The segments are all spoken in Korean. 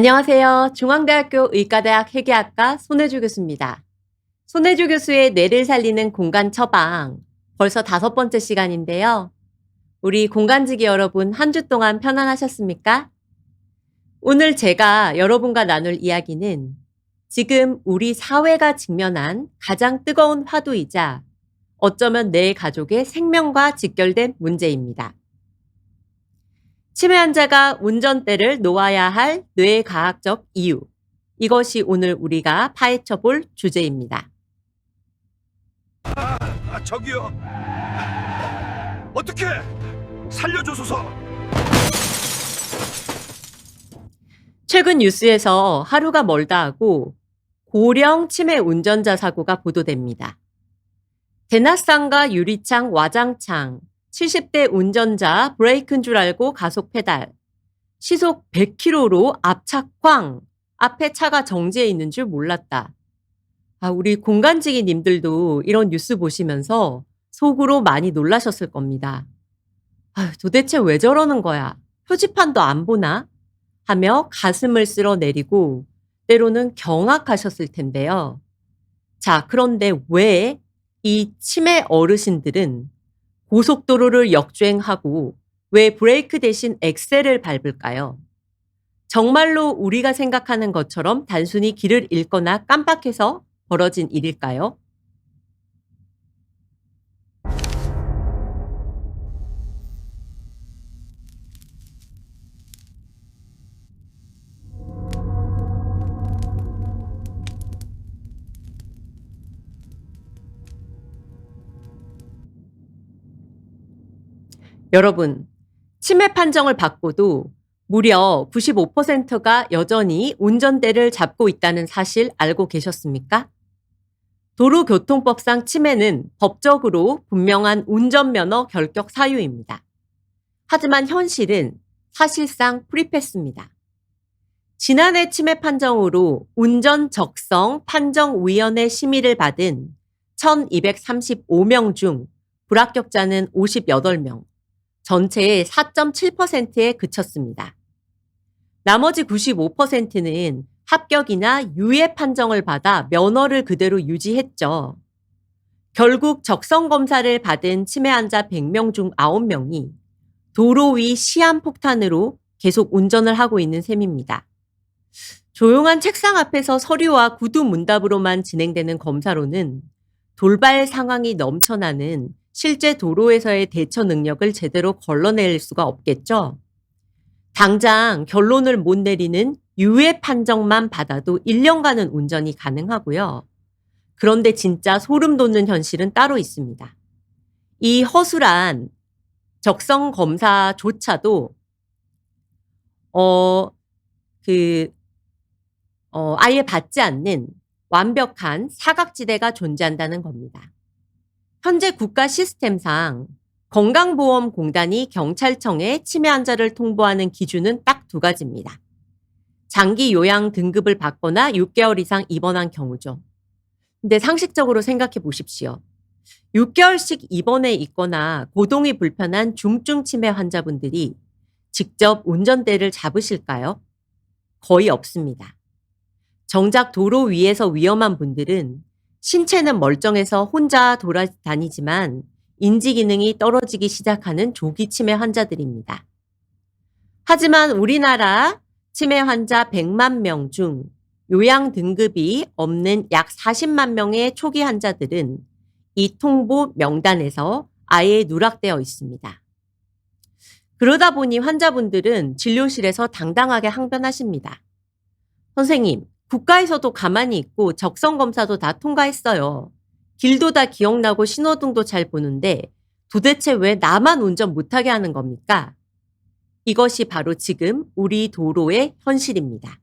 안녕하세요. 중앙대학교 의과대학 회계학과 손혜주 교수입니다. 손혜주 교수의 뇌를 살리는 공간 처방, 벌써 5번째 시간인데요. 우리 공간지기 여러분 한 주 동안 편안하셨습니까? 오늘 제가 여러분과 나눌 이야기는 지금 우리 사회가 직면한 가장 뜨거운 화두이자 어쩌면 내 가족의 생명과 직결된 문제입니다. 치매 환자가 운전대를 놓아야 할 뇌과학적 이유. 이것이 오늘 우리가 파헤쳐 볼 주제입니다. 저기요. 어떻게 살려줘소서. 최근 뉴스에서 하루가 멀다 하고 고령 치매 운전자 사고가 보도됩니다. 대낮상가 유리창 와장창 70대 운전자 브레이크인 줄 알고 가속 페달. 시속 100km로 앞차 쾅. 앞에 차가 정지해 있는 줄 몰랐다. 우리 공간지기님들도 이런 뉴스 보시면서 속으로 많이 놀라셨을 겁니다. 도대체 왜 저러는 거야? 표지판도 안 보나? 하며 가슴을 쓸어내리고 때로는 경악하셨을 텐데요. 자, 그런데 왜 이 치매 어르신들은 고속도로를 역주행하고 왜 브레이크 대신 엑셀을 밟을까요? 정말로 우리가 생각하는 것처럼 단순히 길을 잃거나 깜빡해서 벌어진 일일까요? 여러분, 치매 판정을 받고도 무려 95%가 여전히 운전대를 잡고 있다는 사실 알고 계셨습니까? 도로교통법상 치매는 법적으로 분명한 운전면허 결격 사유입니다. 하지만 현실은 사실상 프리패스입니다. 지난해 치매 판정으로 운전적성 판정위원회 심의를 받은 1235명 중 불합격자는 58명, 전체의 4.7%에 그쳤습니다. 나머지 95%는 합격이나 유예 판정을 받아 면허를 그대로 유지했죠. 결국 적성검사를 받은 치매 환자 100명 중 9명이 도로 위 시한폭탄으로 계속 운전을 하고 있는 셈입니다. 조용한 책상 앞에서 서류와 구두 문답으로만 진행되는 검사로는 돌발 상황이 넘쳐나는 실제 도로에서의 대처 능력을 제대로 걸러낼 수가 없겠죠. 당장 결론을 못 내리는 유예 판정만 받아도 1년간은 운전이 가능하고요. 그런데 진짜 소름 돋는 현실은 따로 있습니다. 이 허술한 적성 검사조차도 아예 받지 않는 완벽한 사각지대가 존재한다는 겁니다. 현재 국가 시스템상 건강보험공단이 경찰청에 치매 환자를 통보하는 기준은 딱 2가지입니다. 장기 요양 등급을 받거나 6개월 이상 입원한 경우죠. 근데 상식적으로 생각해 보십시오. 6개월씩 입원해 있거나 고동이 불편한 중증 치매 환자분들이 직접 운전대를 잡으실까요? 거의 없습니다. 정작 도로 위에서 위험한 분들은 신체는 멀쩡해서 혼자 돌아다니지만 인지 기능이 떨어지기 시작하는 조기 치매 환자들입니다. 하지만 우리나라 치매 환자 100만 명 중 요양 등급이 없는 약 40만 명의 초기 환자들은 이 통보 명단에서 아예 누락되어 있습니다. 그러다 보니 환자분들은 진료실에서 당당하게 항변하십니다. 선생님, 국가에서도 가만히 있고 적성검사도 다 통과했어요. 길도 다 기억나고 신호등도 잘 보는데 도대체 왜 나만 운전 못하게 하는 겁니까? 이것이 바로 지금 우리 도로의 현실입니다.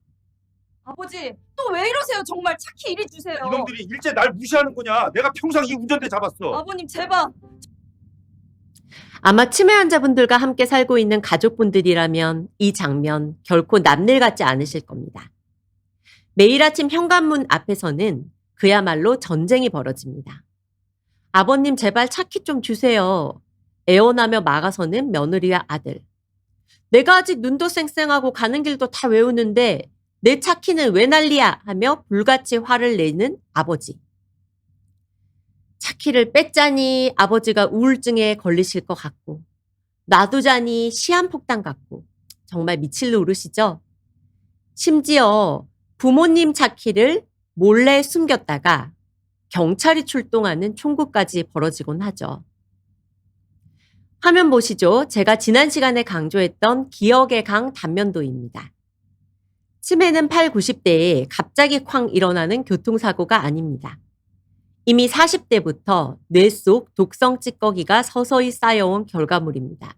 아버지, 또 왜 이러세요? 정말 착히 일해 주세요. 이놈들이 일제 날 무시하는 거냐? 내가 평생 이 운전대 잡았어. 아버님, 제발. 아마 치매 환자분들과 함께 살고 있는 가족분들이라면 이 장면 결코 남일 같지 않으실 겁니다. 매일 아침 현관문 앞에서는 그야말로 전쟁이 벌어집니다. 아버님 제발 차 키 좀 주세요. 애원하며 막아서는 며느리와 아들. 내가 아직 눈도 쌩쌩하고 가는 길도 다 외우는데 내 차 키는 왜 난리야 하며 불같이 화를 내는 아버지. 차 키를 뺐자니 아버지가 우울증에 걸리실 것 같고 놔두자니 시한폭탄 같고 정말 미칠 노릇이죠. 심지어 부모님 차 키를 몰래 숨겼다가 경찰이 출동하는 총구까지 벌어지곤 하죠. 화면 보시죠. 제가 지난 시간에 강조했던 기억의 강 단면도입니다. 치매는 8, 90대에 갑자기 쾅 일어나는 교통사고가 아닙니다. 이미 40대부터 뇌 속 독성 찌꺼기가 서서히 쌓여온 결과물입니다.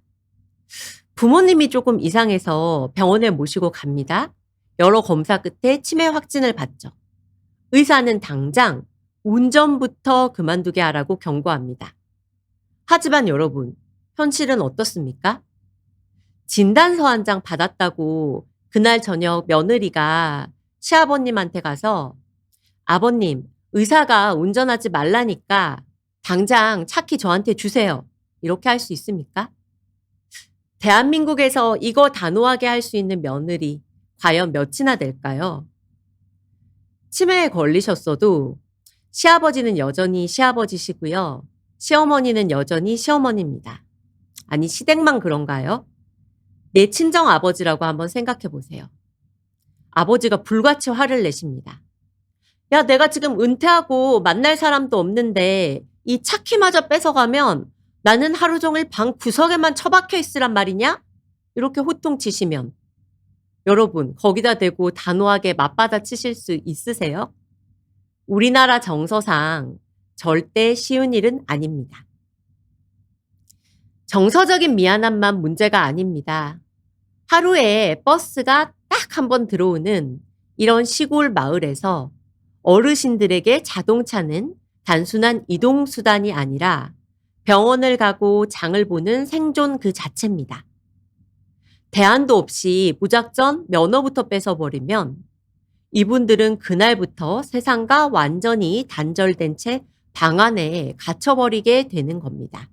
부모님이 조금 이상해서 병원에 모시고 갑니다. 여러 검사 끝에 치매 확진을 받죠. 의사는 당장 운전부터 그만두게 하라고 경고합니다. 하지만 여러분, 현실은 어떻습니까? 진단서 한 장 받았다고 그날 저녁 며느리가 시아버님한테 가서 아버님, 의사가 운전하지 말라니까 당장 차 키 저한테 주세요. 이렇게 할 수 있습니까? 대한민국에서 이거 단호하게 할 수 있는 며느리 과연 몇이나 될까요? 치매에 걸리셨어도 시아버지는 여전히 시아버지시고요. 시어머니는 여전히 시어머니입니다. 아니, 시댁만 그런가요? 내 친정 아버지라고 한번 생각해 보세요. 아버지가 불같이 화를 내십니다. 야, 내가 지금 은퇴하고 만날 사람도 없는데 이 차 키마저 뺏어가면 나는 하루 종일 방 구석에만 처박혀 있으란 말이냐? 이렇게 호통치시면 여러분, 거기다 대고 단호하게 맞받아 치실 수 있으세요? 우리나라 정서상 절대 쉬운 일은 아닙니다. 정서적인 미안함만 문제가 아닙니다. 하루에 버스가 딱 한 번 들어오는 이런 시골 마을에서 어르신들에게 자동차는 단순한 이동수단이 아니라 병원을 가고 장을 보는 생존 그 자체입니다. 대안도 없이 무작정 면허부터 뺏어버리면 이분들은 그날부터 세상과 완전히 단절된 채 방 안에 갇혀버리게 되는 겁니다.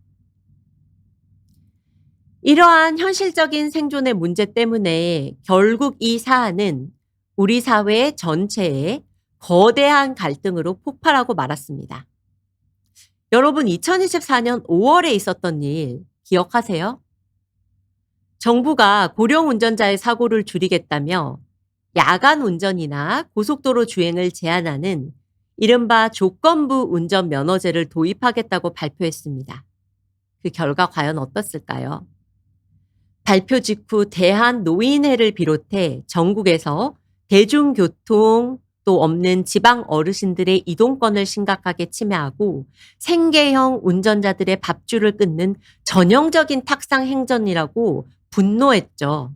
이러한 현실적인 생존의 문제 때문에 결국 이 사안은 우리 사회 전체에 거대한 갈등으로 폭발하고 말았습니다. 여러분, 2024년 5월에 있었던 일 기억하세요? 정부가 고령 운전자의 사고를 줄이겠다며 야간 운전이나 고속도로 주행을 제한하는 이른바 조건부 운전면허제를 도입하겠다고 발표했습니다. 그 결과 과연 어떻을까요? 발표 직후 대한노인회를 비롯해 전국에서 대중교통 또 없는 지방 어르신들의 이동권을 심각하게 침해하고 생계형 운전자들의 밥줄을 끊는 전형적인 탁상 행전이라고 분노했죠.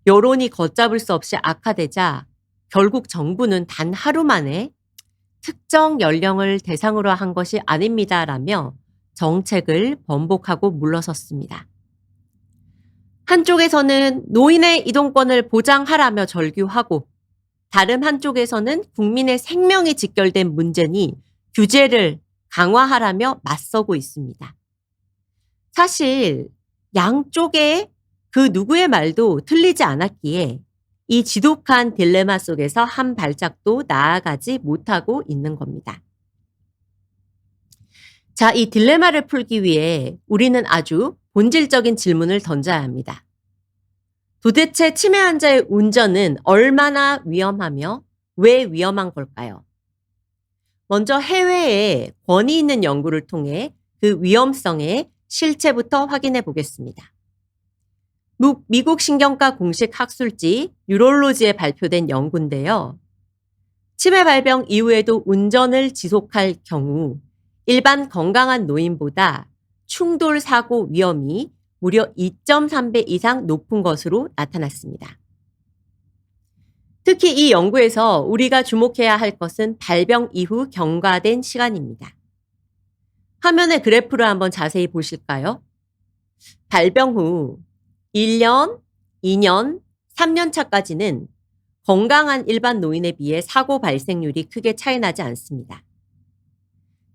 여론이 걷잡을 수 없이 악화되자 결국 정부는 단 하루 만에 특정 연령을 대상으로 한 것이 아닙니다라며 정책을 번복하고 물러섰습니다. 한쪽에서는 노인의 이동권을 보장하라며 절규하고 다른 한쪽에서는 국민의 생명이 직결된 문제니 규제를 강화하라며 맞서고 있습니다. 사실 양쪽의 그 누구의 말도 틀리지 않았기에 이 지독한 딜레마 속에서 한 발짝도 나아가지 못하고 있는 겁니다. 자, 이 딜레마를 풀기 위해 우리는 아주 본질적인 질문을 던져야 합니다. 도대체 치매 환자의 운전은 얼마나 위험하며 왜 위험한 걸까요? 먼저 해외에 권위 있는 연구를 통해 그 위험성의 실체부터 확인해 보겠습니다. 미국 신경과 공식 학술지 뉴럴로지에 발표된 연구인데요. 치매 발병 이후에도 운전을 지속할 경우 일반 건강한 노인보다 충돌 사고 위험이 무려 2.3배 이상 높은 것으로 나타났습니다. 특히 이 연구에서 우리가 주목해야 할 것은 발병 이후 경과된 시간입니다. 화면의 그래프를 한번 자세히 보실까요? 발병 후 1년, 2년, 3년 차까지는 건강한 일반 노인에 비해 사고 발생률이 크게 차이 나지 않습니다.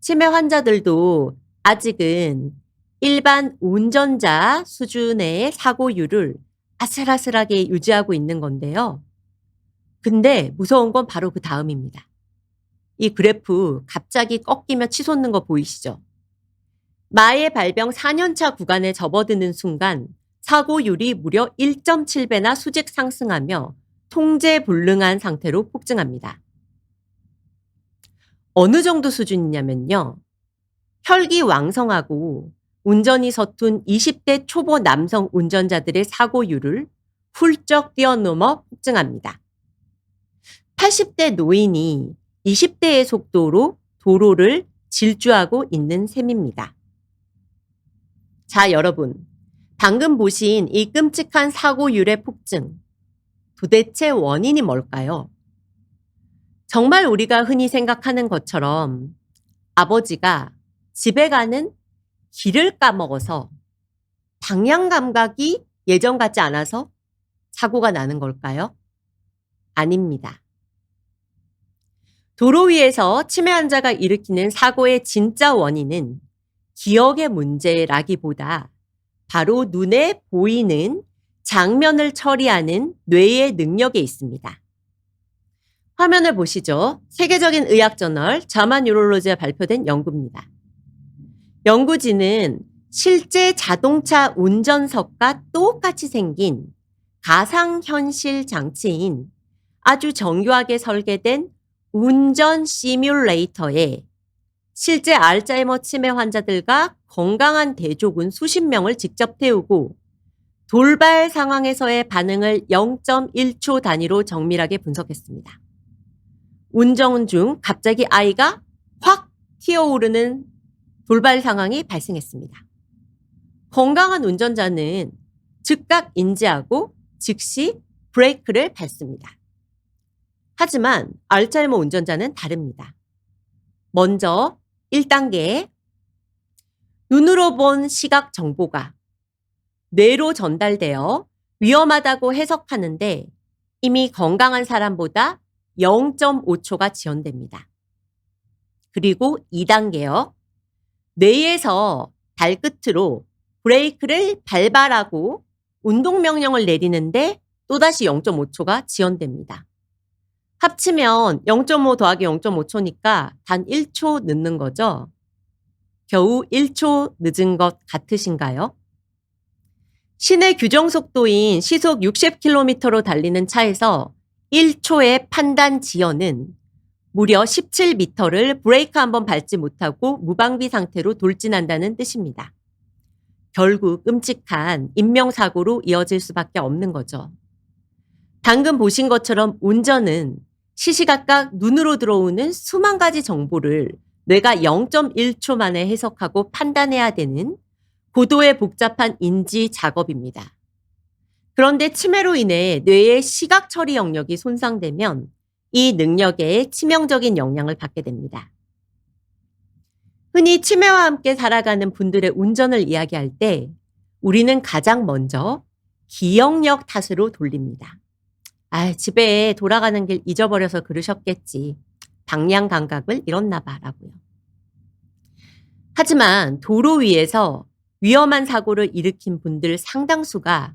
치매 환자들도 아직은 일반 운전자 수준의 사고율을 아슬아슬하게 유지하고 있는 건데요. 근데 무서운 건 바로 그 다음입니다. 이 그래프 갑자기 꺾이며 치솟는 거 보이시죠? 마의 발병 4년차 구간에 접어드는 순간 사고율이 무려 1.7배나 수직 상승하며 통제 불능한 상태로 폭증합니다. 어느 정도 수준이냐면요. 혈기 왕성하고 운전이 서툰 20대 초보 남성 운전자들의 사고율을 훌쩍 뛰어넘어 폭증합니다. 80대 노인이 20대의 속도로 도로를 질주하고 있는 셈입니다. 자, 여러분. 방금 보신 이 끔찍한 사고율의 폭증. 도대체 원인이 뭘까요? 정말 우리가 흔히 생각하는 것처럼 아버지가 집에 가는 길을 까먹어서 방향 감각이 예전 같지 않아서 사고가 나는 걸까요? 아닙니다. 도로 위에서 치매 환자가 일으키는 사고의 진짜 원인은 기억의 문제라기보다 바로 눈에 보이는 장면을 처리하는 뇌의 능력에 있습니다. 화면을 보시죠. 세계적인 의학 저널 자마 뉴럴로지에 발표된 연구입니다. 연구진은 실제 자동차 운전석과 똑같이 생긴 가상현실 장치인 아주 정교하게 설계된 운전 시뮬레이터에 실제 알츠하이머 치매 환자들과 건강한 대조군 수십 명을 직접 태우고 돌발 상황에서의 반응을 0.1초 단위로 정밀하게 분석했습니다. 운전 중 갑자기 아이가 확 튀어오르는 돌발 상황이 발생했습니다. 건강한 운전자는 즉각 인지하고 즉시 브레이크를 밟습니다. 하지만 알츠하이머 운전자는 다릅니다. 먼저 1단계 눈으로 본 시각 정보가 뇌로 전달되어 위험하다고 해석하는데 이미 건강한 사람보다 0.5초가 지연됩니다. 그리고 2단계요. 뇌에서 발끝으로 브레이크를 밟아라고 운동명령을 내리는데 또다시 0.5초가 지연됩니다. 합치면 0.5 더하기 0.5초니까 단 1초 늦는 거죠. 겨우 1초 늦은 것 같으신가요? 시내 규정 속도인 시속 60km로 달리는 차에서 1초의 판단 지연은 무려 17m를 브레이크 한번 밟지 못하고 무방비 상태로 돌진한다는 뜻입니다. 결국 끔찍한 인명사고로 이어질 수밖에 없는 거죠. 방금 보신 것처럼 운전은 시시각각 눈으로 들어오는 수만 가지 정보를 뇌가 0.1초 만에 해석하고 판단해야 되는 고도의 복잡한 인지 작업입니다. 그런데 치매로 인해 뇌의 시각 처리 영역이 손상되면 이 능력에 치명적인 영향을 받게 됩니다. 흔히 치매와 함께 살아가는 분들의 운전을 이야기할 때 우리는 가장 먼저 기억력 탓으로 돌립니다. 집에 돌아가는 길 잊어버려서 그러셨겠지. 방향 감각을 잃었나 봐라고요. 하지만 도로 위에서 위험한 사고를 일으킨 분들 상당수가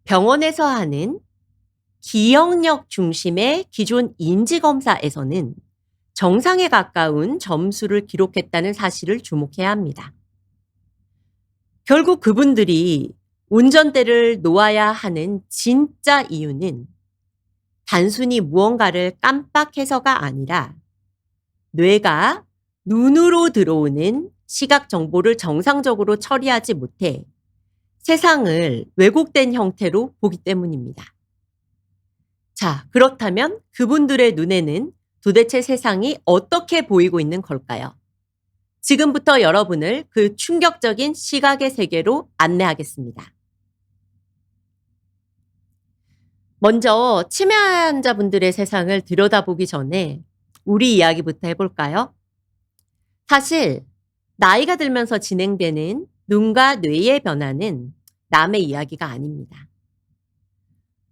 병원에서 하는 기억력 중심의 기존 인지검사에서는 정상에 가까운 점수를 기록했다는 사실을 주목해야 합니다. 결국 그분들이 운전대를 놓아야 하는 진짜 이유는 단순히 무언가를 깜빡해서가 아니라 뇌가 눈으로 들어오는 시각 정보를 정상적으로 처리하지 못해 세상을 왜곡된 형태로 보기 때문입니다. 자, 그렇다면 그분들의 눈에는 도대체 세상이 어떻게 보이고 있는 걸까요? 지금부터 여러분을 그 충격적인 시각의 세계로 안내하겠습니다. 먼저 치매 환자분들의 세상을 들여다보기 전에 우리 이야기부터 해볼까요? 사실 나이가 들면서 진행되는 눈과 뇌의 변화는 남의 이야기가 아닙니다.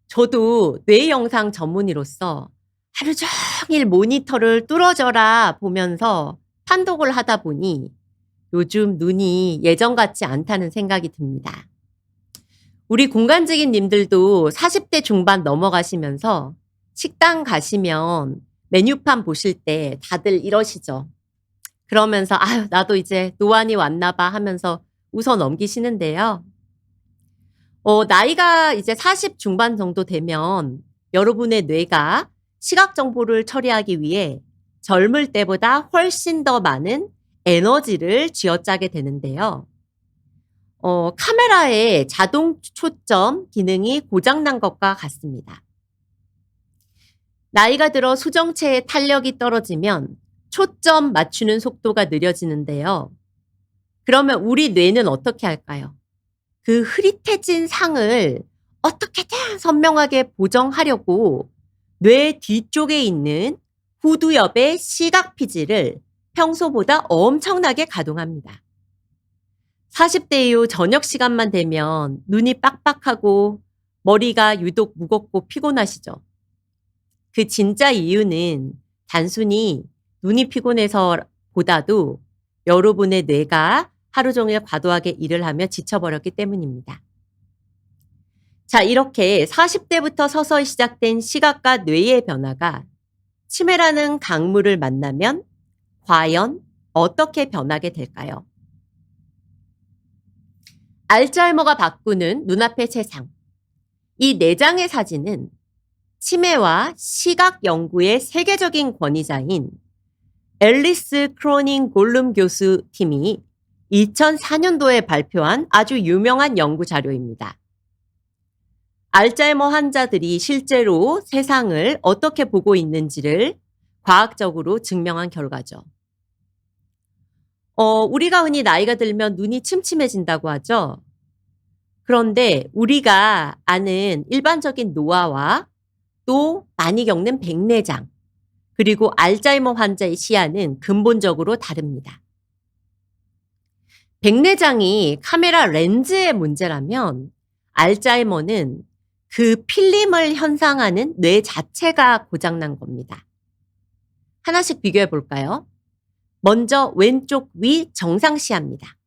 저도 뇌 영상 전문의로서 하루 종일 모니터를 뚫어져라 보면서 판독을 하다 보니 요즘 눈이 예전 같지 않다는 생각이 듭니다. 우리 공간직인 님들도 40대 중반 넘어가시면서 식당 가시면 메뉴판 보실 때 다들 이러시죠. 그러면서 아유, 나도 이제 노안이 왔나 봐 하면서 웃어 넘기시는데요. 나이가 이제 40 중반 정도 되면 여러분의 뇌가 시각 정보를 처리하기 위해 젊을 때보다 훨씬 더 많은 에너지를 쥐어짜게 되는데요. 카메라의 자동 초점 기능이 고장난 것과 같습니다. 나이가 들어 수정체의 탄력이 떨어지면 초점 맞추는 속도가 느려지는데요. 그러면 우리 뇌는 어떻게 할까요? 그 흐릿해진 상을 어떻게든 선명하게 보정하려고 뇌 뒤쪽에 있는 후두엽의 시각 피지를 평소보다 엄청나게 가동합니다. 40대 이후 저녁 시간만 되면 눈이 빡빡하고 머리가 유독 무겁고 피곤하시죠. 그 진짜 이유는 단순히 눈이 피곤해서 보다도 여러분의 뇌가 하루 종일 과도하게 일을 하며 지쳐버렸기 때문입니다. 자, 이렇게 40대부터 서서히 시작된 시각과 뇌의 변화가 치매라는 강물을 만나면 과연 어떻게 변하게 될까요? 알츠하이머가 바꾸는 눈앞의 세상. 이 4장의 사진은 치매와 시각 연구의 세계적인 권위자인 앨리스 크로닝 골룸 교수 팀이 2004년도에 발표한 아주 유명한 연구 자료입니다. 알츠하이머 환자들이 실제로 세상을 어떻게 보고 있는지를 과학적으로 증명한 결과죠. 우리가 흔히 나이가 들면 눈이 침침해진다고 하죠. 그런데 우리가 아는 일반적인 노화와 또 많이 겪는 백내장, 그리고 알츠하이머 환자의 시야는 근본적으로 다릅니다. 백내장이 카메라 렌즈의 문제라면 알츠하이머는 그 필름을 현상하는 뇌 자체가 고장난 겁니다. 하나씩 비교해 볼까요? 먼저 왼쪽 위 정상 시야입니다.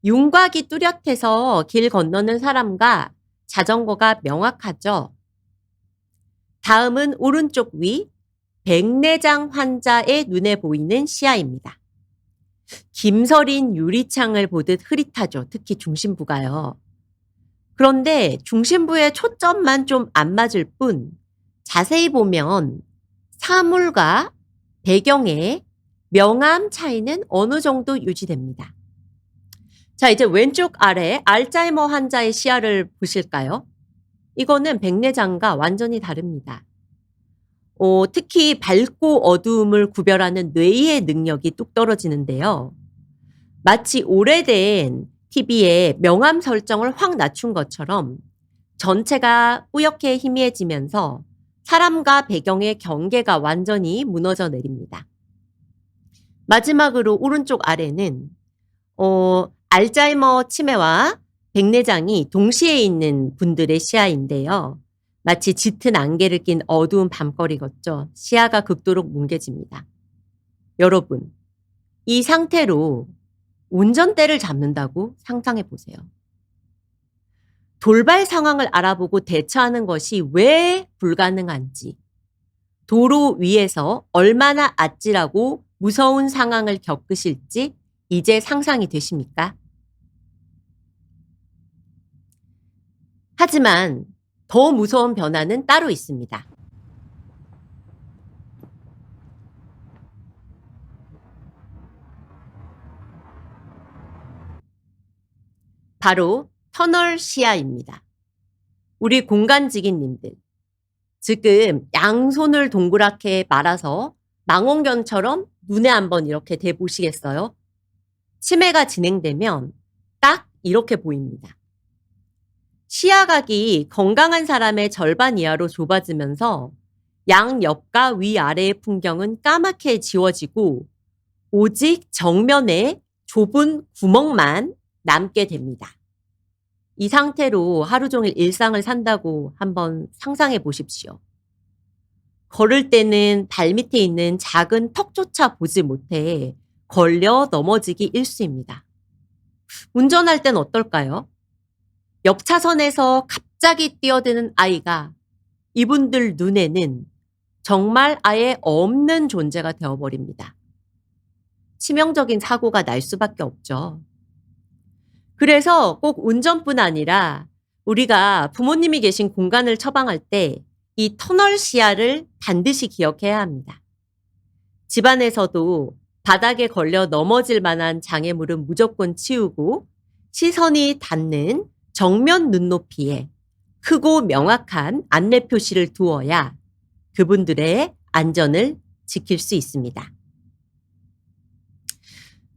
윤곽이 뚜렷해서 길 건너는 사람과 자전거가 명확하죠. 다음은 오른쪽 위 백내장 환자의 눈에 보이는 시야입니다. 김서린 유리창을 보듯 흐릿하죠. 특히 중심부가요. 그런데 중심부의 초점만 좀 안 맞을 뿐 자세히 보면 사물과 배경의 명암 차이는 어느 정도 유지됩니다. 자, 이제 왼쪽 아래 알츠하이머 환자의 시야를 보실까요? 이거는 백내장과 완전히 다릅니다. 특히 밝고 어두움을 구별하는 뇌의 능력이 뚝 떨어지는데요. 마치 오래된 TV에 명암 설정을 확 낮춘 것처럼 전체가 뿌옇게 희미해지면서 사람과 배경의 경계가 완전히 무너져 내립니다. 마지막으로 오른쪽 아래는 알츠하이머 치매와 백내장이 동시에 있는 분들의 시야인데요. 마치 짙은 안개를 낀 어두운 밤거리 같죠. 시야가 극도로 뭉개집니다. 여러분, 이 상태로 운전대를 잡는다고 상상해 보세요. 돌발 상황을 알아보고 대처하는 것이 왜 불가능한지, 도로 위에서 얼마나 아찔하고 무서운 상황을 겪으실지 이제 상상이 되십니까? 하지만 더 무서운 변화는 따로 있습니다. 바로 터널 시야입니다. 우리 공간지기님들, 지금 양손을 동그랗게 말아서 망원경처럼 눈에 한번 이렇게 대보시겠어요? 치매가 진행되면 딱 이렇게 보입니다. 시야각이 건강한 사람의 절반 이하로 좁아지면서 양옆과 위아래의 풍경은 까맣게 지워지고 오직 정면에 좁은 구멍만 남게 됩니다. 이 상태로 하루 종일 일상을 산다고 한번 상상해 보십시오. 걸을 때는 발밑에 있는 작은 턱조차 보지 못해 걸려 넘어지기 일쑤입니다. 운전할 땐 어떨까요? 옆 차선에서 갑자기 뛰어드는 아이가 이분들 눈에는 정말 아예 없는 존재가 되어버립니다. 치명적인 사고가 날 수밖에 없죠. 그래서 꼭 운전뿐 아니라 우리가 부모님이 계신 공간을 처방할 때 이 터널 시야를 반드시 기억해야 합니다. 집안에서도 바닥에 걸려 넘어질 만한 장애물은 무조건 치우고 시선이 닿는 정면 눈높이에 크고 명확한 안내 표시를 두어야 그분들의 안전을 지킬 수 있습니다.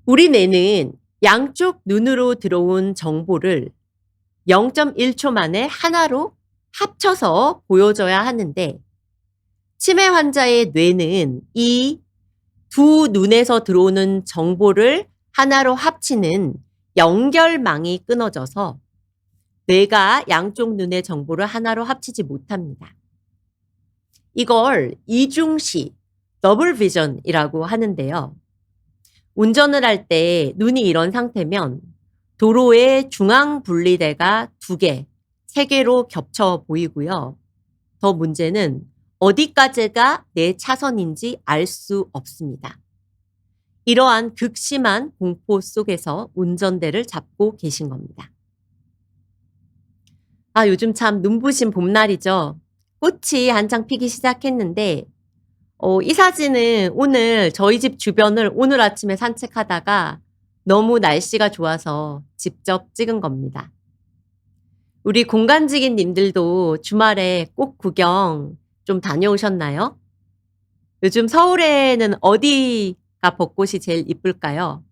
우리 뇌는 양쪽 눈으로 들어온 정보를 0.1초 만에 하나로 합쳐서 보여줘야 하는데 치매 환자의 뇌는 이 두 눈에서 들어오는 정보를 하나로 합치는 연결망이 끊어져서 뇌가 양쪽 눈의 정보를 하나로 합치지 못합니다. 이걸 이중시, 더블 비전이라고 하는데요. 운전을 할 때 눈이 이런 상태면 도로의 중앙 분리대가 2개, 3개로 겹쳐 보이고요. 더 문제는 어디까지가 내 차선인지 알 수 없습니다. 이러한 극심한 공포 속에서 운전대를 잡고 계신 겁니다. 요즘 참 눈부신 봄날이죠. 꽃이 한창 피기 시작했는데 이 사진은 오늘 저희 집 주변을 오늘 아침에 산책하다가 너무 날씨가 좋아서 직접 찍은 겁니다. 우리 공간지기 님들도 주말에 꽃 구경 좀 다녀오셨나요? 요즘 서울에는 어디가 벚꽃이 제일 이쁠까요?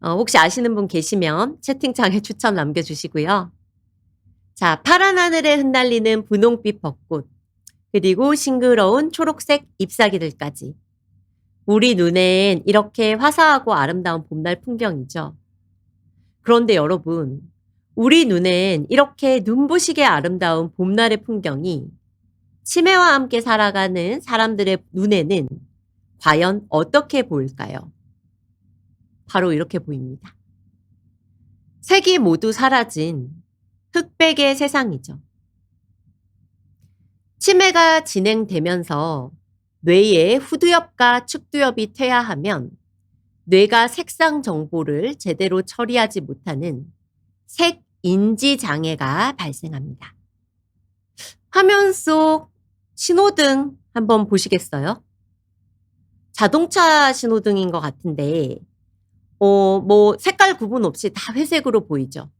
혹시 아시는 분 계시면 채팅창에 추천 남겨주시고요. 자, 파란 하늘에 흩날리는 분홍빛 벚꽃, 그리고 싱그러운 초록색 잎사귀들까지. 우리 눈엔 이렇게 화사하고 아름다운 봄날 풍경이죠. 그런데 여러분, 우리 눈엔 이렇게 눈부시게 아름다운 봄날의 풍경이 치매와 함께 살아가는 사람들의 눈에는 과연 어떻게 보일까요? 바로 이렇게 보입니다. 색이 모두 사라진 흑백의 세상이죠. 치매가 진행되면서 뇌에 후두엽과 측두엽이 퇴화하면 뇌가 색상 정보를 제대로 처리하지 못하는 색인지 장애가 발생합니다. 화면 속 신호등 한번 보시겠어요? 자동차 신호등인 것 같은데 색깔 구분 없이 다 회색으로 보이죠.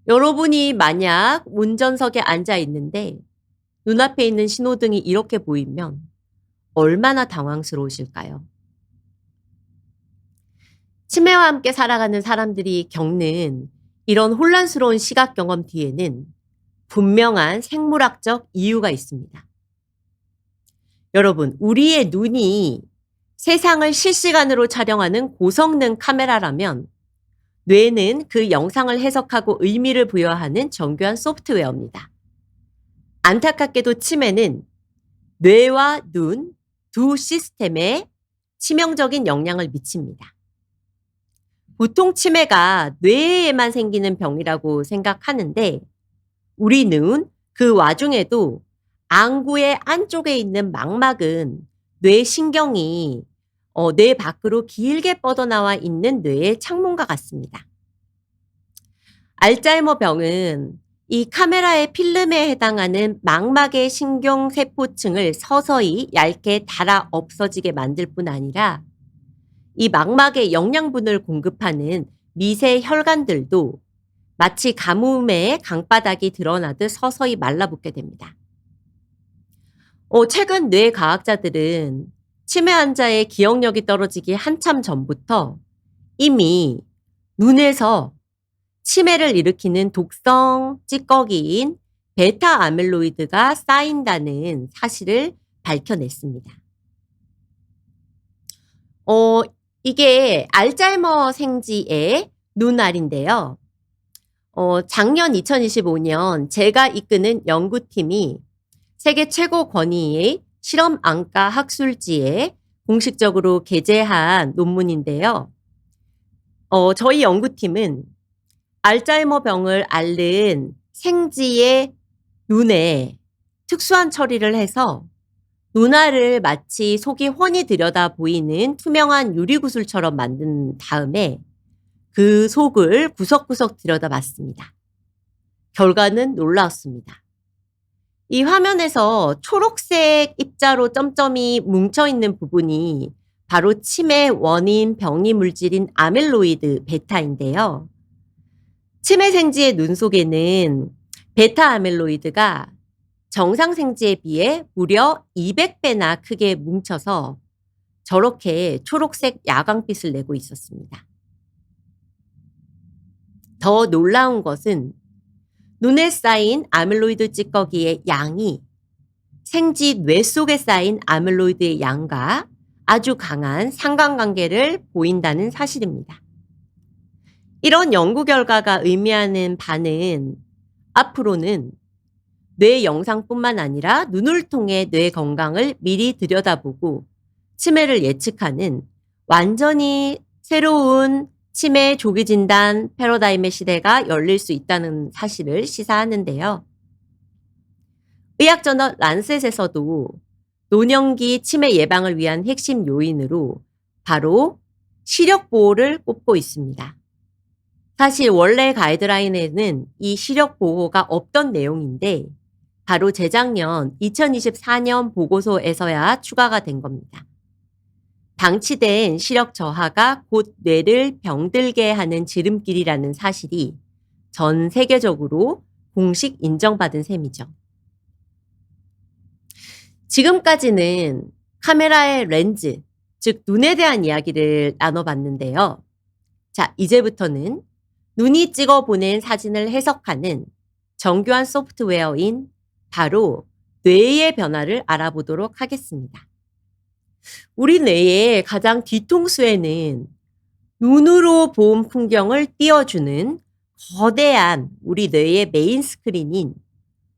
여러분이 만약 운전석에 앉아 있는데 눈앞에 있는 신호등이 이렇게 보이면 얼마나 당황스러우실까요? 치매와 함께 살아가는 사람들이 겪는 이런 혼란스러운 시각 경험 뒤에는 분명한 생물학적 이유가 있습니다. 여러분, 우리의 눈이 세상을 실시간으로 촬영하는 고성능 카메라라면 뇌는 그 영상을 해석하고 의미를 부여하는 정교한 소프트웨어입니다. 안타깝게도 치매는 뇌와 눈 두 시스템에 치명적인 영향을 미칩니다. 보통 치매가 뇌에만 생기는 병이라고 생각하는데 우리는 그 와중에도 안구의 안쪽에 있는 망막은 뇌신경이 뇌 밖으로 길게 뻗어나와 있는 뇌의 창문과 같습니다. 알츠하이머 병은 이 카메라의 필름에 해당하는 망막의 신경세포층을 서서히 얇게 닳아 없어지게 만들 뿐 아니라 이 망막에 영양분을 공급하는 미세 혈관들도 마치 가뭄에 강바닥이 드러나듯 서서히 말라붙게 됩니다. 최근 뇌과학자들은 치매 환자의 기억력이 떨어지기 한참 전부터 이미 눈에서 치매를 일으키는 독성 찌꺼기인 베타 아밀로이드가 쌓인다는 사실을 밝혀냈습니다. 이게 알츠하이머 생지의 눈알인데요. 작년 2025년 제가 이끄는 연구팀이 세계 최고 권위의 실험 안과 학술지에 공식적으로 게재한 논문인데요. 저희 연구팀은 알츠하이머 병을 앓는 생지의 눈에 특수한 처리를 해서 눈알을 마치 속이 훤히 들여다 보이는 투명한 유리구슬처럼 만든 다음에 그 속을 구석구석 들여다봤습니다. 결과는 놀라웠습니다. 이 화면에서 초록색 입자로 점점이 뭉쳐있는 부분이 바로 치매 원인 병리 물질인 아밀로이드 베타인데요. 치매 생지의 눈 속에는 베타 아밀로이드가 정상 생지에 비해 무려 200배나 크게 뭉쳐서 저렇게 초록색 야광빛을 내고 있었습니다. 더 놀라운 것은 눈에 쌓인 아밀로이드 찌꺼기의 양이 생지 뇌 속에 쌓인 아밀로이드의 양과 아주 강한 상관관계를 보인다는 사실입니다. 이런 연구 결과가 의미하는 바는 앞으로는 뇌 영상뿐만 아니라 눈을 통해 뇌 건강을 미리 들여다보고 치매를 예측하는 완전히 새로운 치매 조기 진단 패러다임의 시대가 열릴 수 있다는 사실을 시사하는데요. 의학저널 란셋에서도 노년기 치매 예방을 위한 핵심 요인으로 바로 시력 보호를 꼽고 있습니다. 사실 원래 가이드라인에는 이 시력 보호가 없던 내용인데 바로 재작년 2024년 보고서에서야 추가가 된 겁니다. 방치된 시력 저하가 곧 뇌를 병들게 하는 지름길이라는 사실이 전 세계적으로 공식 인정받은 셈이죠. 지금까지는 카메라의 렌즈, 즉 눈에 대한 이야기를 나눠봤는데요. 자, 이제부터는 눈이 찍어보낸 사진을 해석하는 정교한 소프트웨어인 바로 뇌의 변화를 알아보도록 하겠습니다. 우리 뇌의 가장 뒤통수에는 눈으로 본 풍경을 띄워주는 거대한 우리 뇌의 메인 스크린인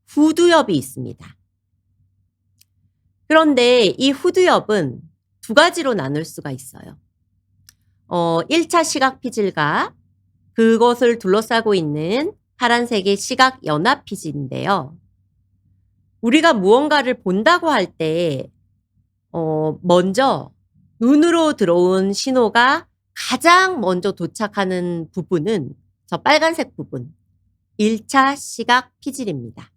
후두엽이 있습니다. 그런데 이 후두엽은 두 가지로 나눌 수가 있어요. 1차 시각 피질과 그것을 둘러싸고 있는 파란색의 시각 연합 피질인데요. 우리가 무언가를 본다고 할 때 먼저 눈으로 들어온 신호가 가장 먼저 도착하는 부분은 저 빨간색 부분, 1차 시각 피질입니다.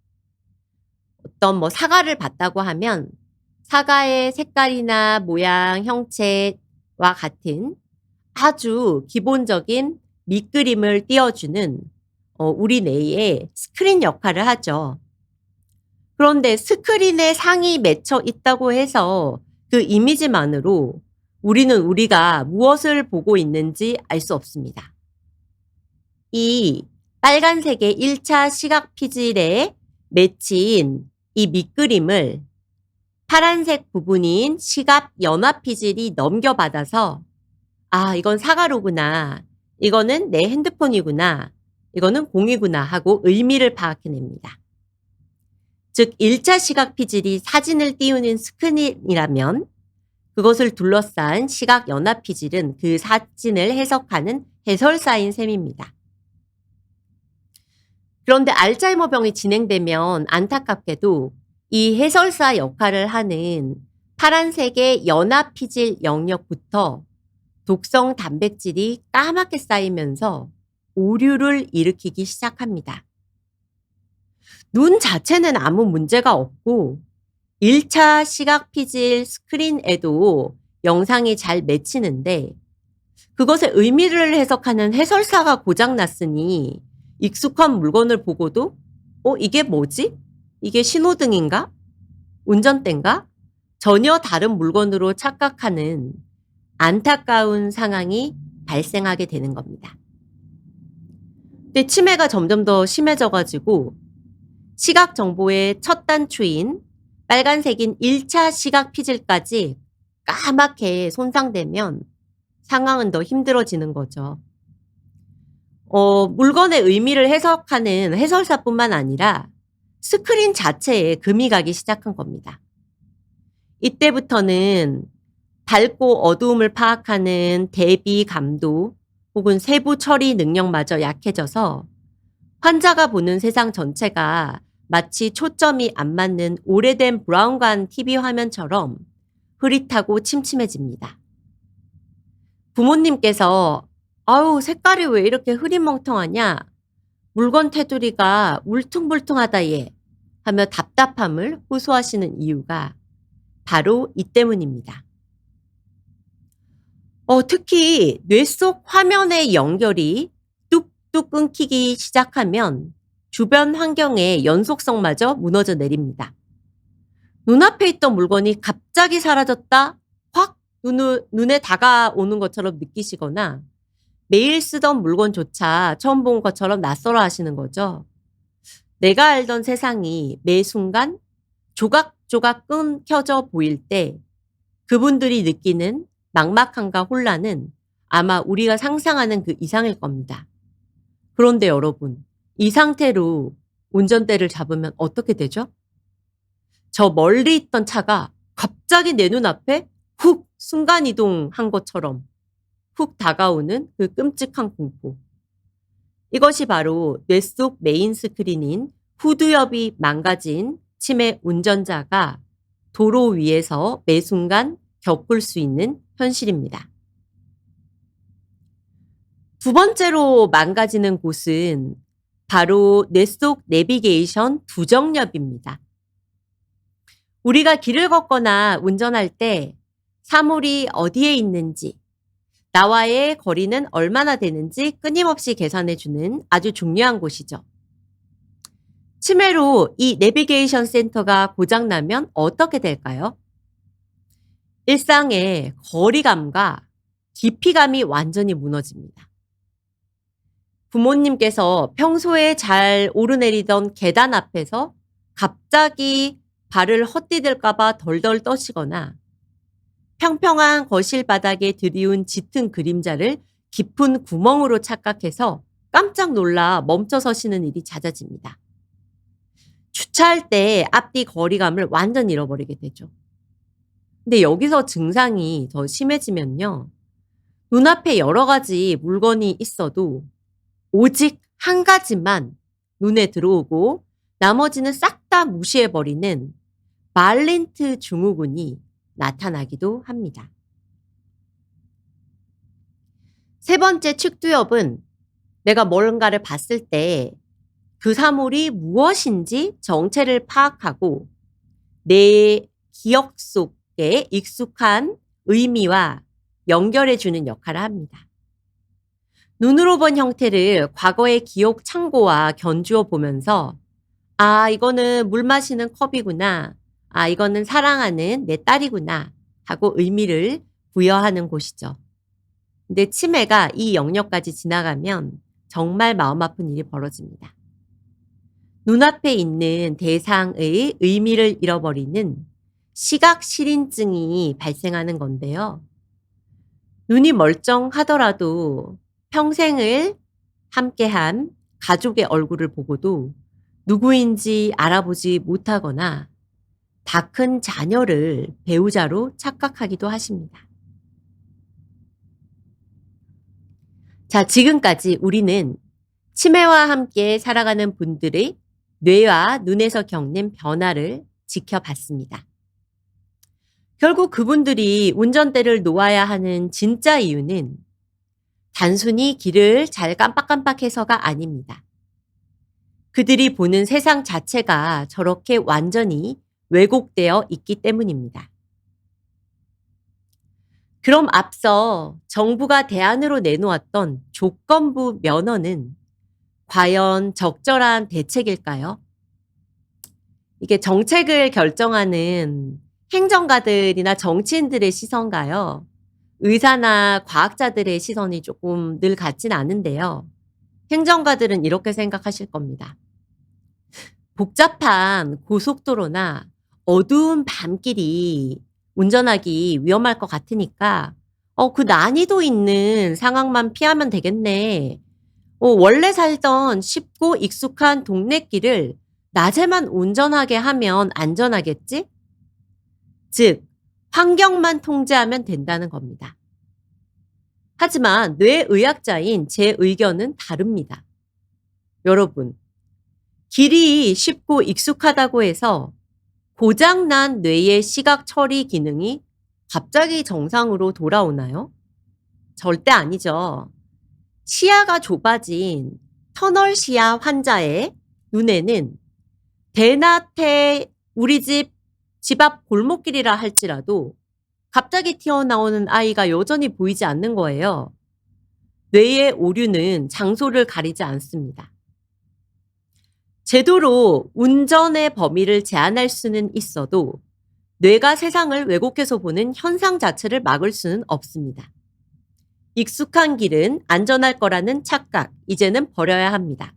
어떤 사과를 봤다고 하면 사과의 색깔이나 모양, 형체와 같은 아주 기본적인 밑그림을 띄워주는 우리 뇌의 스크린 역할을 하죠. 그런데 스크린에 상이 맺혀 있다고 해서 그 이미지만으로 우리는 우리가 무엇을 보고 있는지 알 수 없습니다. 이 빨간색의 1차 시각 피질에 맺힌 이 밑그림을 파란색 부분인 시각 연합 피질이 넘겨받아서 아, 이건 사과로구나. 이거는 내 핸드폰이구나. 이거는 공이구나 하고 의미를 파악해냅니다. 즉 1차 시각 피질이 사진을 띄우는 스크린이라면 그것을 둘러싼 시각 연합 피질은 그 사진을 해석하는 해설사인 셈입니다. 그런데 알츠하이머병이 진행되면 안타깝게도 이 해설사 역할을 하는 파란색의 연합 피질 영역부터 독성 단백질이 까맣게 쌓이면서 오류를 일으키기 시작합니다. 눈 자체는 아무 문제가 없고 1차 시각 피질 스크린에도 영상이 잘 맺히는데 그것의 의미를 해석하는 해설사가 고장났으니 익숙한 물건을 보고도 이게 뭐지? 이게 신호등인가? 운전대인가? 전혀 다른 물건으로 착각하는 안타까운 상황이 발생하게 되는 겁니다. 근데 치매가 점점 더 심해져가지고 시각 정보의 첫 단추인 빨간색인 1차 시각 피질까지 까맣게 손상되면 상황은 더 힘들어지는 거죠. 물건의 의미를 해석하는 해설사뿐만 아니라 스크린 자체에 금이 가기 시작한 겁니다. 이때부터는 밝고 어두움을 파악하는 대비 감도 혹은 세부 처리 능력마저 약해져서 환자가 보는 세상 전체가 마치 초점이 안 맞는 오래된 브라운관 TV 화면처럼 흐릿하고 침침해집니다. 부모님께서 아우 색깔이 왜 이렇게 흐리멍텅하냐? 물건 테두리가 울퉁불퉁하다 얘 하며 답답함을 호소하시는 이유가 바로 이 때문입니다. 특히 뇌 속 화면의 연결이 뚝뚝 끊기기 시작하면 주변 환경의 연속성마저 무너져 내립니다. 눈앞에 있던 물건이 갑자기 사라졌다 확 눈에 다가오는 것처럼 느끼시거나 매일 쓰던 물건조차 처음 본 것처럼 낯설어 하시는 거죠. 내가 알던 세상이 매 순간 조각조각 끊겨져 보일 때 그분들이 느끼는 막막함과 혼란은 아마 우리가 상상하는 그 이상일 겁니다. 그런데 여러분, 이 상태로 운전대를 잡으면 어떻게 되죠? 저 멀리 있던 차가 갑자기 내 눈앞에 훅 순간이동한 것처럼 훅 다가오는 그 끔찍한 공포. 이것이 바로 뇌 속 메인 스크린인 후두엽이 망가진 치매 운전자가 도로 위에서 매 순간 겪을 수 있는 현실입니다. 두 번째로 망가지는 곳은 바로 뇌 속 내비게이션 두정엽입니다. 우리가 길을 걷거나 운전할 때 사물이 어디에 있는지, 나와의 거리는 얼마나 되는지 끊임없이 계산해주는 아주 중요한 곳이죠. 치매로 이 내비게이션 센터가 고장나면 어떻게 될까요? 일상의 거리감과 깊이감이 완전히 무너집니다. 부모님께서 평소에 잘 오르내리던 계단 앞에서 갑자기 발을 헛디딜까봐 덜덜 떠시거나 평평한 거실 바닥에 들이운 짙은 그림자를 깊은 구멍으로 착각해서 깜짝 놀라 멈춰 서시는 일이 잦아집니다. 주차할 때 앞뒤 거리감을 완전 잃어버리게 되죠. 근데 여기서 증상이 더 심해지면요. 눈앞에 여러 가지 물건이 있어도 오직 한 가지만 눈에 들어오고 나머지는 싹 다 무시해버리는 말린트 증후군이 나타나기도 합니다. 세 번째 측두엽은 내가 뭔가를 봤을 때 그 사물이 무엇인지 정체를 파악하고 내 기억 속에 익숙한 의미와 연결해주는 역할을 합니다. 눈으로 본 형태를 과거의 기억 창고와 견주어 보면서 아, 이거는 물 마시는 컵이구나. 아, 이거는 사랑하는 내 딸이구나. 하고 의미를 부여하는 곳이죠. 근데 치매가 이 영역까지 지나가면 정말 마음 아픈 일이 벌어집니다. 눈앞에 있는 대상의 의미를 잃어버리는 시각실인증이 발생하는 건데요. 눈이 멀쩡하더라도 평생을 함께한 가족의 얼굴을 보고도 누구인지 알아보지 못하거나 다 큰 자녀를 배우자로 착각하기도 하십니다. 자, 지금까지 우리는 치매와 함께 살아가는 분들의 뇌와 눈에서 겪는 변화를 지켜봤습니다. 결국 그분들이 운전대를 놓아야 하는 진짜 이유는 단순히 길을 잘 깜빡깜빡해서가 아닙니다. 그들이 보는 세상 자체가 저렇게 완전히 왜곡되어 있기 때문입니다. 그럼 앞서 정부가 대안으로 내놓았던 조건부 면허는 과연 적절한 대책일까요? 이게 정책을 결정하는 행정가들이나 정치인들의 시선과요. 의사나 과학자들의 시선이 조금 늘 같진 않은데요. 행정가들은 이렇게 생각하실 겁니다. 복잡한 고속도로나 어두운 밤길이 운전하기 위험할 것 같으니까 그 난이도 있는 상황만 피하면 되겠네. 원래 살던 쉽고 익숙한 동네길을 낮에만 운전하게 하면 안전하겠지? 즉, 환경만 통제하면 된다는 겁니다. 하지만 뇌의학자인 제 의견은 다릅니다. 여러분, 길이 쉽고 익숙하다고 해서 고장난 뇌의 시각 처리 기능이 갑자기 정상으로 돌아오나요? 절대 아니죠. 시야가 좁아진 터널 시야 환자의 눈에는 대낮에 우리 집 앞 골목길이라 할지라도 갑자기 튀어나오는 아이가 여전히 보이지 않는 거예요. 뇌의 오류는 장소를 가리지 않습니다. 제도로 운전의 범위를 제한할 수는 있어도 뇌가 세상을 왜곡해서 보는 현상 자체를 막을 수는 없습니다. 익숙한 길은 안전할 거라는 착각, 이제는 버려야 합니다.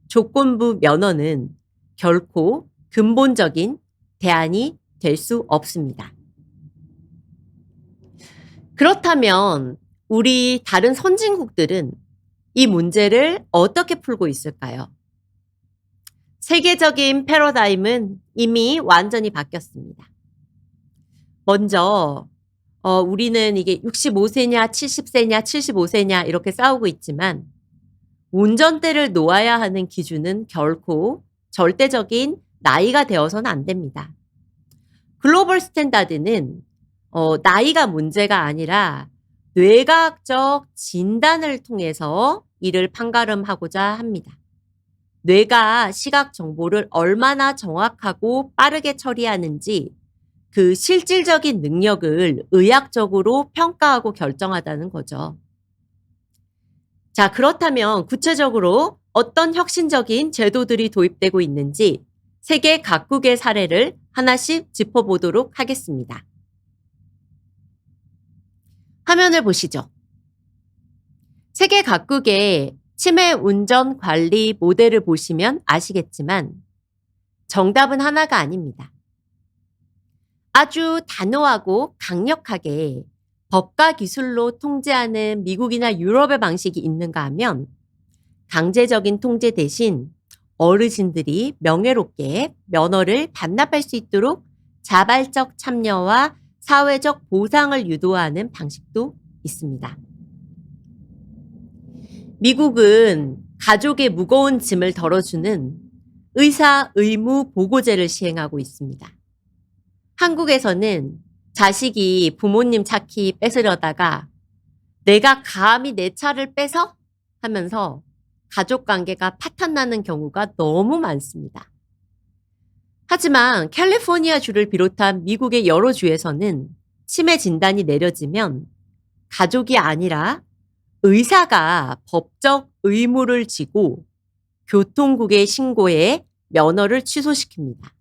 조건부 면허는 결코 근본적인 대안이 될 수 없습니다. 그렇다면 우리 다른 선진국들은 이 문제를 어떻게 풀고 있을까요? 세계적인 패러다임은 이미 완전히 바뀌었습니다. 먼저 우리는 이게 65세냐 70세냐 75세냐 이렇게 싸우고 있지만 운전대를 놓아야 하는 기준은 결코 절대적인 나이가 되어서는 안 됩니다. 글로벌 스탠다드는 나이가 문제가 아니라 뇌과학적 진단을 통해서 이를 판가름하고자 합니다. 뇌가 시각 정보를 얼마나 정확하고 빠르게 처리하는지 그 실질적인 능력을 의학적으로 평가하고 결정하다는 거죠. 자, 그렇다면 구체적으로 어떤 혁신적인 제도들이 도입되고 있는지 세계 각국의 사례를 하나씩 짚어보도록 하겠습니다. 화면을 보시죠. 세계 각국의 치매 운전 관리 모델을 보시면 아시겠지만 정답은 하나가 아닙니다. 아주 단호하고 강력하게 법과 기술로 통제하는 미국이나 유럽의 방식이 있는가 하면 강제적인 통제 대신 어르신들이 명예롭게 면허를 반납할 수 있도록 자발적 참여와 사회적 보상을 유도하는 방식도 있습니다. 미국은 가족의 무거운 짐을 덜어주는 의사 의무 보고제를 시행하고 있습니다. 한국에서는 자식이 부모님 차키 뺏으려다가 내가 감히 내 차를 뺏어? 하면서 가족관계가 파탄나는 경우가 너무 많습니다. 하지만 캘리포니아 주를 비롯한 미국의 여러 주에서는 치매 진단이 내려지면 가족이 아니라 의사가 법적 의무를 지고 교통국에 신고해 면허를 취소시킵니다.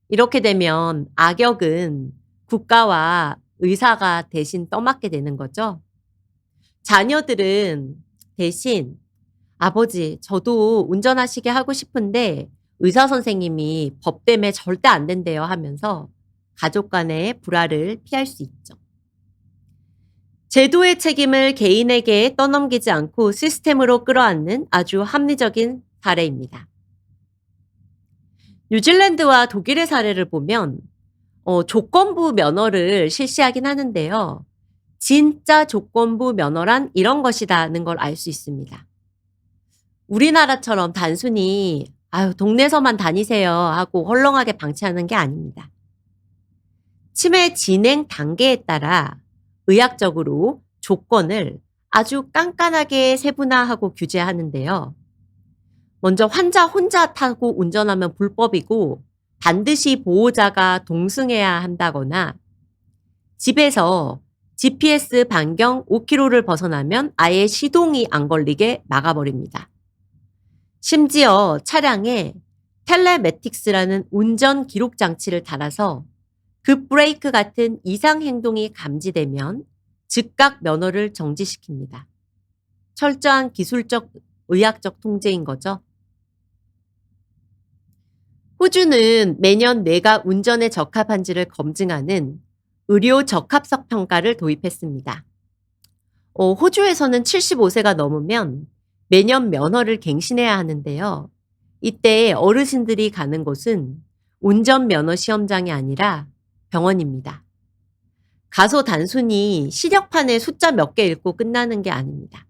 이렇게 되면 악역은 국가와 의사가 대신 떠맡게 되는 거죠. 자녀들은 대신 아버지, 저도 운전하시게 하고 싶은데 의사 선생님이 법 때문에 절대 안 된대요 하면서 가족 간의 불화를 피할 수 있죠. 제도의 책임을 개인에게 떠넘기지 않고 시스템으로 끌어안는 아주 합리적인 사례입니다. 뉴질랜드와 독일의 사례를 보면 조건부 면허를 실시하긴 하는데요. 진짜 조건부 면허란 이런 것이다는 걸 알 수 있습니다. 우리나라처럼 단순히 아유 동네에서만 다니세요 하고 헐렁하게 방치하는 게 아닙니다. 치매 진행 단계에 따라 의학적으로 조건을 아주 깐깐하게 세분화하고 규제하는데요. 먼저 환자 혼자 타고 운전하면 불법이고 반드시 보호자가 동승해야 한다거나 집에서 GPS 반경 5km를 벗어나면 아예 시동이 안 걸리게 막아버립니다. 심지어 차량에 텔레매틱스라는 운전 기록 장치를 달아서 급브레이크 같은 이상 행동이 감지되면 즉각 면허를 정지시킵니다. 철저한 기술적, 의학적 통제인 거죠. 호주는 매년 뇌가 운전에 적합한지를 검증하는 의료 적합성 평가를 도입했습니다. 호주에서는 75세가 넘으면 매년 면허를 갱신해야 하는데요. 이때 어르신들이 가는 곳은 운전면허 시험장이 아니라 병원입니다. 가서 단순히 시력판에 숫자 몇 개 읽고 끝나는 게 아닙니다.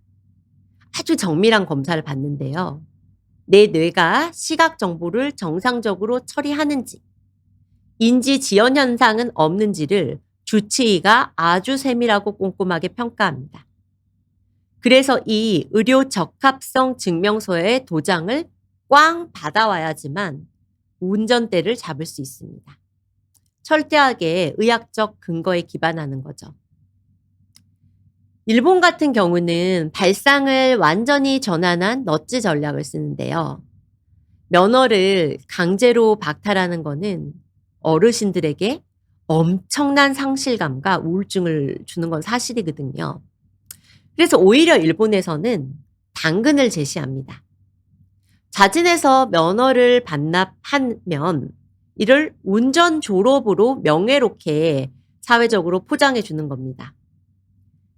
아주 정밀한 검사를 받는데요. 내 뇌가 시각 정보를 정상적으로 처리하는지, 인지 지연 현상은 없는지를 주치의가 아주 세밀하고 꼼꼼하게 평가합니다. 그래서 이 의료 적합성 증명서의 도장을 꽝 받아와야지만 운전대를 잡을 수 있습니다. 철저하게 의학적 근거에 기반하는 거죠. 일본 같은 경우는 발상을 완전히 전환한 넛지 전략을 쓰는데요. 면허를 강제로 박탈하는 거는 어르신들에게 엄청난 상실감과 우울증을 주는 건 사실이거든요. 그래서 오히려 일본에서는 당근을 제시합니다. 자진해서 면허를 반납하면 이를 운전 졸업으로 명예롭게 사회적으로 포장해 주는 겁니다.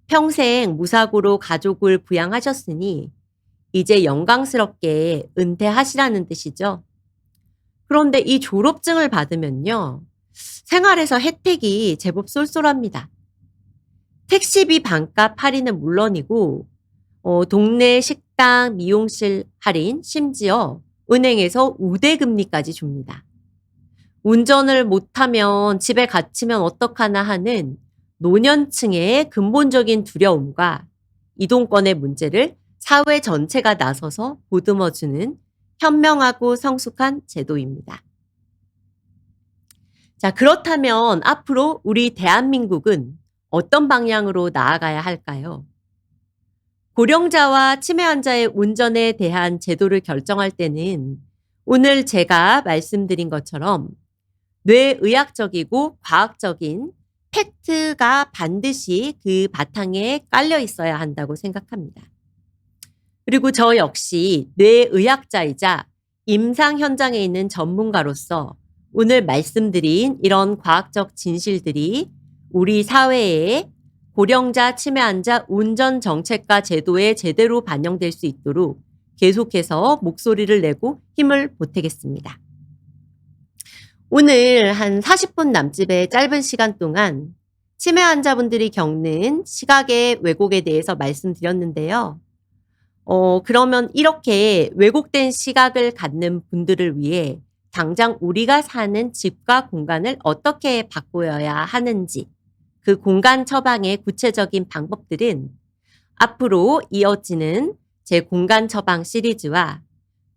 평생 무사고로 가족을 부양하셨으니 이제 영광스럽게 은퇴하시라는 뜻이죠. 그런데 이 졸업증을 받으면요, 생활에서 혜택이 제법 쏠쏠합니다. 택시비 반값 할인은 물론이고 동네 식당, 미용실 할인, 심지어 은행에서 우대금리까지 줍니다. 운전을 못하면 집에 갇히면 어떡하나 하는 노년층의 근본적인 두려움과 이동권의 문제를 사회 전체가 나서서 보듬어주는 현명하고 성숙한 제도입니다. 자, 그렇다면 앞으로 우리 대한민국은 어떤 방향으로 나아가야 할까요? 고령자와 치매 환자의 운전에 대한 제도를 결정할 때는 오늘 제가 말씀드린 것처럼 뇌의학적이고 과학적인 팩트가 반드시 그 바탕에 깔려 있어야 한다고 생각합니다. 그리고 저 역시 뇌의학자이자 임상 현장에 있는 전문가로서 오늘 말씀드린 이런 과학적 진실들이 우리 사회에 고령자 치매 환자 운전 정책과 제도에 제대로 반영될 수 있도록 계속해서 목소리를 내고 힘을 보태겠습니다. 오늘 한 40분 남짓의 짧은 시간 동안 치매 환자분들이 겪는 시각의 왜곡에 대해서 말씀드렸는데요. 그러면 이렇게 왜곡된 시각을 갖는 분들을 위해 당장 우리가 사는 집과 공간을 어떻게 바꾸어야 하는지, 그 공간 처방의 구체적인 방법들은 앞으로 이어지는 제 공간 처방 시리즈와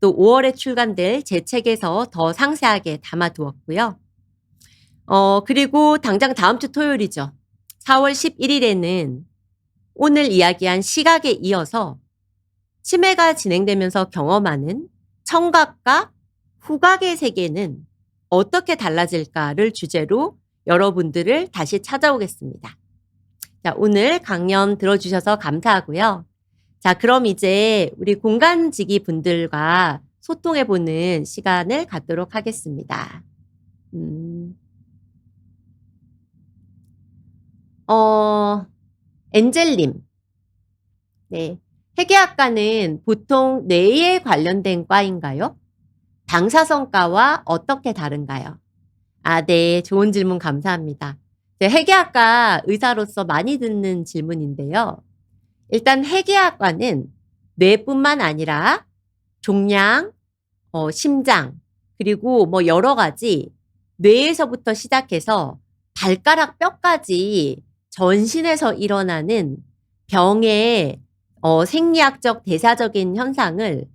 또 5월에 출간될 제 책에서 더 상세하게 담아두었고요. 그리고 당장 다음 주 토요일이죠. 4월 11일에는 오늘 이야기한 시각에 이어서 치매가 진행되면서 경험하는 청각과 후각의 세계는 어떻게 달라질까를 주제로 여러분들을 다시 찾아오겠습니다. 자, 오늘 강연 들어주셔서 감사하고요. 자, 그럼 이제 우리 공간지기 분들과 소통해보는 시간을 갖도록 하겠습니다. 엔젤님. 네. 회계학과는 보통 뇌에 관련된 과인가요? 방사선과와 어떻게 다른가요? 네. 좋은 질문 감사합니다. 회계학과 의사로서 많이 듣는 질문인데요. 일단 회계학과는 뇌뿐만 아니라 종양, 심장, 그리고 뭐 여러 가지 뇌에서부터 시작해서 발가락 뼈까지 전신에서 일어나는 병의 생리학적 대사적인 현상을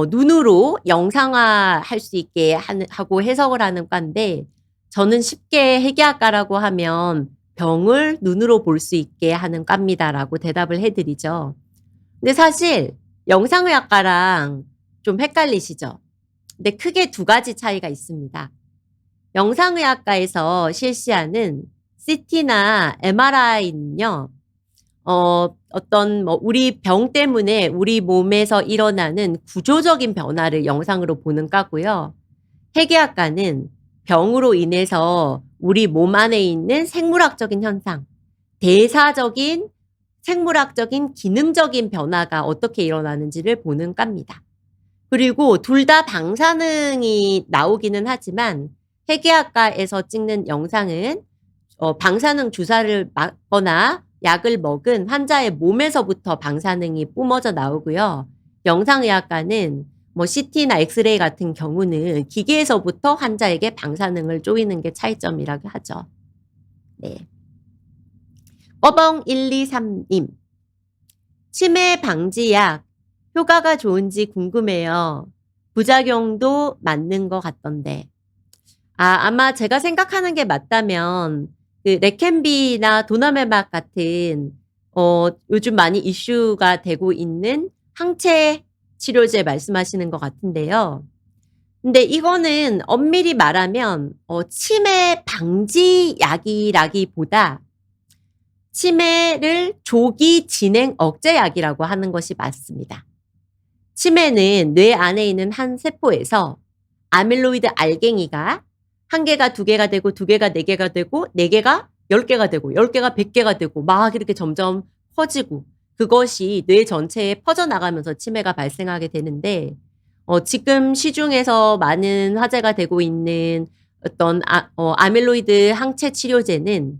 눈으로 영상화할 수 있게 하고 해석을 하는 과인데, 저는 쉽게 회계학과라고 하면 병을 눈으로 볼 수 있게 하는 과입니다라고 대답을 해드리죠. 근데 사실 영상의학과랑 좀 헷갈리시죠? 근데 크게 두 가지 차이가 있습니다. 영상의학과에서 실시하는 CT나 MRI는요, 어떤 우리 병 때문에 우리 몸에서 일어나는 구조적인 변화를 영상으로 보는 과고요. 회계학과는 병으로 인해서 우리 몸 안에 있는 생물학적인 현상, 대사적인 생물학적인 기능적인 변화가 어떻게 일어나는지를 보는 과입니다. 그리고 둘 다 방사능이 나오기는 하지만 회계학과에서 찍는 영상은 방사능 주사를 맞거나 약을 먹은 환자의 몸에서부터 방사능이 뿜어져 나오고요. 영상의학과는 뭐 CT나 엑스레이 같은 경우는 기계에서부터 환자에게 방사능을 쪼이는 게 차이점이라고 하죠. 네. 꺼벙123님. 치매 방지약 효과가 좋은지 궁금해요. 부작용도 맞는 것 같던데. 아마 제가 생각하는 게 맞다면 그 레켐비나 도나메막 같은 요즘 많이 이슈가 되고 있는 항체 치료제 말씀하시는 것 같은데요. 근데 이거는 엄밀히 말하면 치매 방지 약이라기보다 치매를 조기 진행 억제 약이라고 하는 것이 맞습니다. 치매는 뇌 안에 있는 한 세포에서 아밀로이드 알갱이가 1개가 2개가 되고 2개가 4개가 되고 4개가 10개가 되고 10개가 100개가 되고 막 이렇게 점점 커지고 그것이 뇌 전체에 퍼져나가면서 치매가 발생하게 되는데 지금 시중에서 많은 화제가 되고 있는 어떤 아밀로이드 항체 치료제는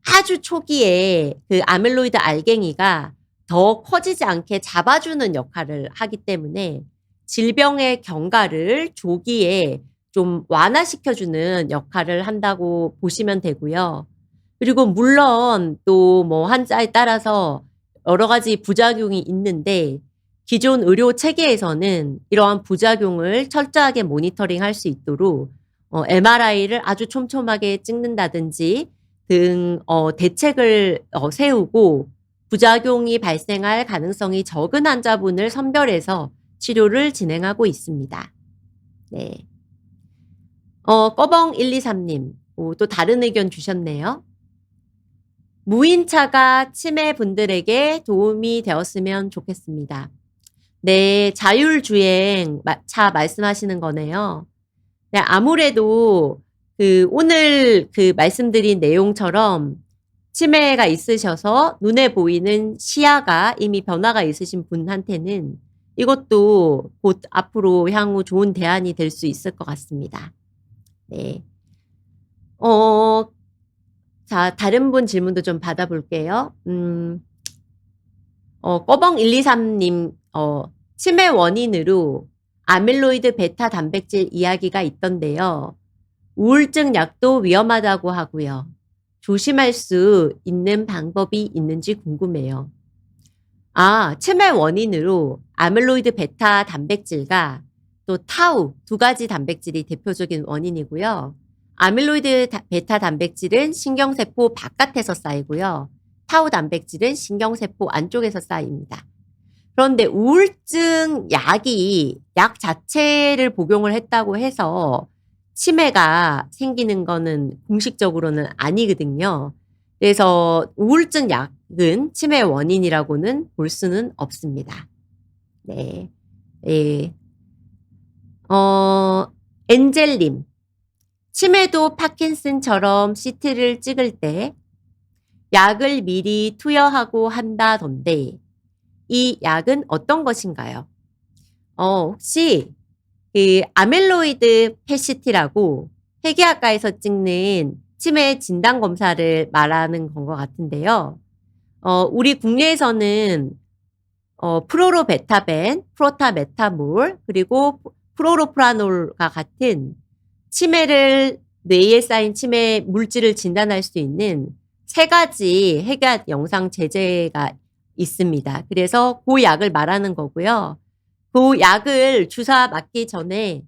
아주 초기에 그 아밀로이드 알갱이가 더 커지지 않게 잡아주는 역할을 하기 때문에 질병의 경과를 조기에 좀 완화시켜주는 역할을 한다고 보시면 되고요. 그리고 물론 또 뭐 환자에 따라서 여러 가지 부작용이 있는데 기존 의료 체계에서는 이러한 부작용을 철저하게 모니터링할 수 있도록 MRI를 아주 촘촘하게 찍는다든지 등 대책을 세우고 부작용이 발생할 가능성이 적은 환자분을 선별해서 치료를 진행하고 있습니다. 네. 꺼벙123님, 또 다른 의견 주셨네요. 무인차가 치매 분들에게 도움이 되었으면 좋겠습니다. 네, 자율주행 차 말씀하시는 거네요. 네, 아무래도 오늘 말씀드린 내용처럼 치매가 있으셔서 눈에 보이는 시야가 이미 변화가 있으신 분한테는 이것도 곧 앞으로 향후 좋은 대안이 될 수 있을 것 같습니다. 네. 자, 다른 분 질문도 좀 받아볼게요. 꺼벙123님, 치매 원인으로 아밀로이드 베타 단백질 이야기가 있던데요. 우울증 약도 위험하다고 하고요. 조심할 수 있는 방법이 있는지 궁금해요. 치매 원인으로 아밀로이드 베타 단백질과 또 타우 2가지 단백질이 대표적인 원인이고요. 아밀로이드 베타 단백질은 신경세포 바깥에서 쌓이고요. 타우 단백질은 신경세포 안쪽에서 쌓입니다. 그런데 우울증 약이 약 자체를 복용을 했다고 해서 치매가 생기는 거는 공식적으로는 아니거든요. 그래서 우울증 약은 치매 원인이라고는 볼 수는 없습니다. 네. 네. 엔젤님. 치매도 파킨슨처럼 CT를 찍을 때 약을 미리 투여하고 한다던데 이 약은 어떤 것인가요? 혹시 아밀로이드 PET-CT라고 폐기학과에서 찍는 치매 진단 검사를 말하는 건 것 같은데요. 우리 국내에서는 프로로베타벤, 프로타메타몰, 그리고 프로로프라놀과 같은 치매를 뇌에 쌓인 치매 물질을 진단할 수 있는 3가지 핵약 영상 제제가 있습니다. 그래서 그 약을 말하는 거고요. 그 약을 주사 맞기 전에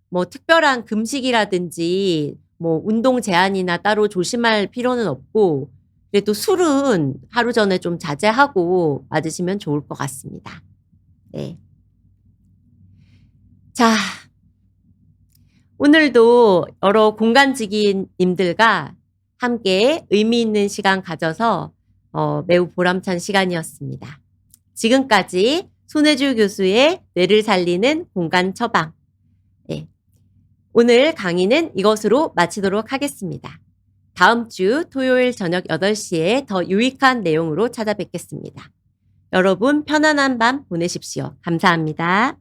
뭐 특별한 금식이라든지 뭐 운동 제한이나 따로 조심할 필요는 없고 그래도 술은 하루 전에 좀 자제하고 맞으시면 좋을 것 같습니다. 네. 자, 오늘도 여러 공간지기님들과 함께 의미 있는 시간 가져서 매우 보람찬 시간이었습니다. 지금까지 손혜주 교수의 뇌를 살리는 공간 처방. 네. 오늘 강의는 이것으로 마치도록 하겠습니다. 다음 주 토요일 저녁 8시에 더 유익한 내용으로 찾아뵙겠습니다. 여러분 편안한 밤 보내십시오. 감사합니다.